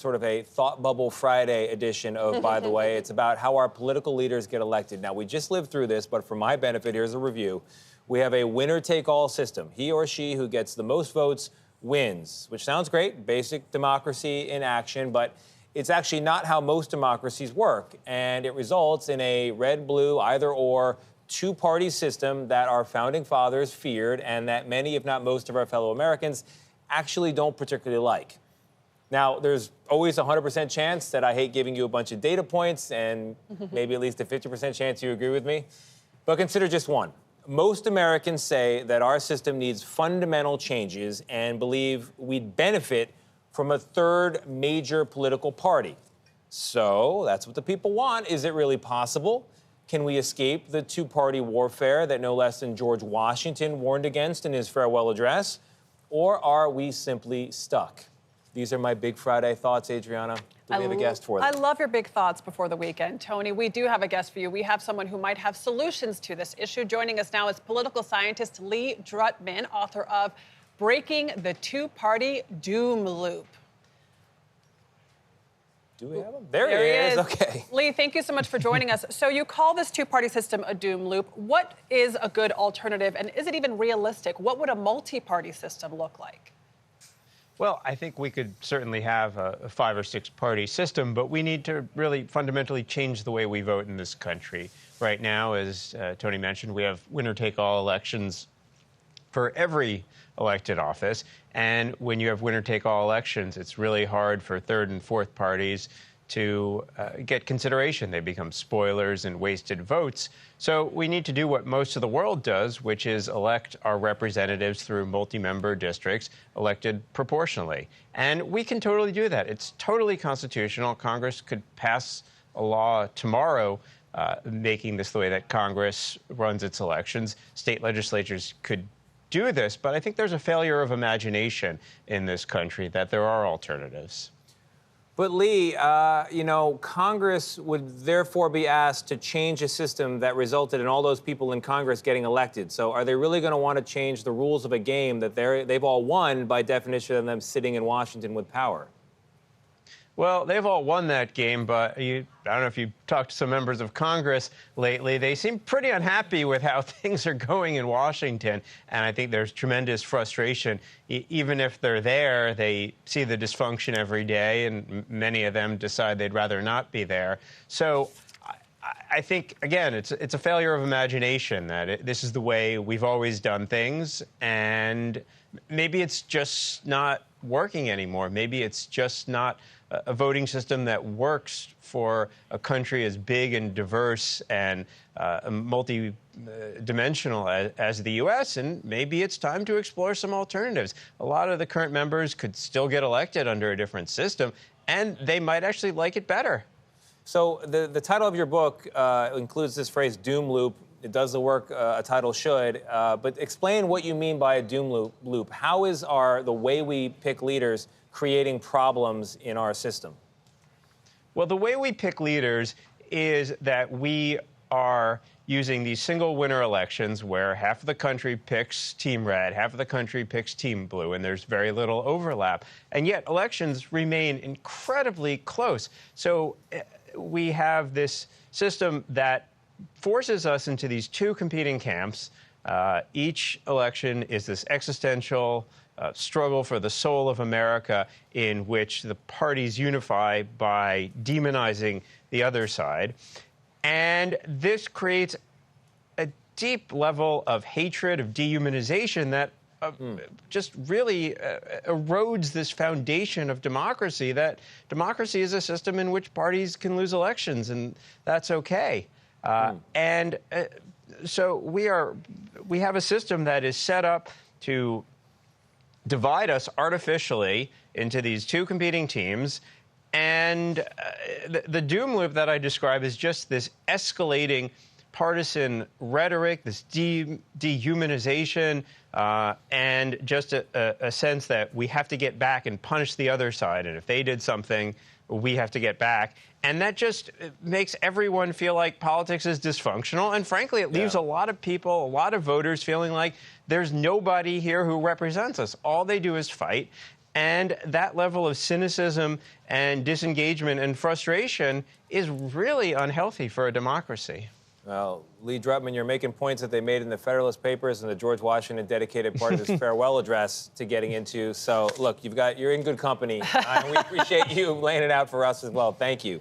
sort of a Thought Bubble Friday edition of By the Way. It's about how our political leaders get elected. Now, we just lived through this, but for my benefit, here's a review. We have a winner-take-all system. He or she who gets the most votes wins, which sounds great, basic democracy in action, but it's actually not how most democracies work, and it results in a red-blue, either-or, two-party system that our founding fathers feared and that many, if not most, of our fellow Americans actually don't particularly like. Now, there's always a 100% chance that I hate giving you a bunch of data points and maybe at least a 50% chance you agree with me. But consider just one. Most Americans say that our system needs fundamental changes and believe we'd benefit from a third major political party. So that's what the people want. Is it really possible? Can we escape the two-party warfare that no less than George Washington warned against in his farewell address? Or are we simply stuck? These are my Big Friday thoughts, Adriana. Do we have a guest for them? I love your big thoughts before the weekend, Tony. We do have a guest for you. We have someone who might have solutions to this issue. Joining us now is political scientist Lee Drutman, author of Breaking the Two-Party Doom Loop. Do we have him? There he is. Okay. Lee, thank you so much for joining us. So you call this two-party system a doom loop. What is a good alternative, and is it even realistic? What would a multi-party system look like? Well, I think we could certainly have a 5 or 6 party system, but we need to really fundamentally change the way we vote in this country. Right now, as Tony mentioned, we have winner-take-all elections for every elected office. And when you have winner-take-all elections, it's really hard for third and fourth parties to get consideration. They become spoilers and wasted votes. So we need to do what most of the world does, which is elect our representatives through multi-member districts, elected proportionally. And we can totally do that. It's totally constitutional. Congress could pass a law tomorrow making this the way that Congress runs its elections. State legislatures could do this, but I think there's a failure of imagination in this country that there are alternatives. But Lee, Congress would therefore be asked to change a system that resulted in all those people in Congress getting elected. So are they really going to want to change the rules of a game that they've all won by definition of them sitting in Washington with power? Well, they've all won that game, but I don't know if you've talked to some members of Congress lately. They seem pretty unhappy with how things are going in Washington, and I think there's tremendous frustration. Even if they're there, they see the dysfunction every day, and many of them decide they'd rather not be there. So I think, again, it's a failure of imagination that this is the way we've always done things, and maybe it's just not working anymore. Maybe it's just not a voting system that works for a country as big and diverse and multi-dimensional as the U.S., and maybe it's time to explore some alternatives. A lot of the current members could still get elected under a different system, and they might actually like it better. So the title of your book includes this phrase, doom loop. It does the work a title should, but explain what you mean by a doom loop. How is the way we pick leaders creating problems in our system? Well, the way we pick leaders is that we are using these single winner elections where half of the country picks team red, half of the country picks team blue, and there's very little overlap. And yet elections remain incredibly close. So we have this system that forces us into these two competing camps. Each election is this existential struggle for the soul of America in which the parties unify by demonizing the other side. And this creates a deep level of hatred, of dehumanization that just really erodes this foundation of democracy, that democracy is a system in which parties can lose elections, and that's okay. So we have a system that is set up to divide us artificially into these two competing teams. And the doom loop that I describe is just this escalating partisan rhetoric, this dehumanization, and just a sense that we have to get back and punish the other side. And if they did something, we have to get back. And that just makes everyone feel like politics is dysfunctional. And frankly, it leaves a lot of people, a lot of voters feeling like there's nobody here who represents us. All they do is fight. And that level of cynicism and disengagement and frustration is really unhealthy for a democracy. Well, Lee Drutman, you're making points that they made in the Federalist Papers, and the George Washington dedicated part of his farewell address to getting into. So, look, you're in good company. We appreciate you laying it out for us as well. Thank you.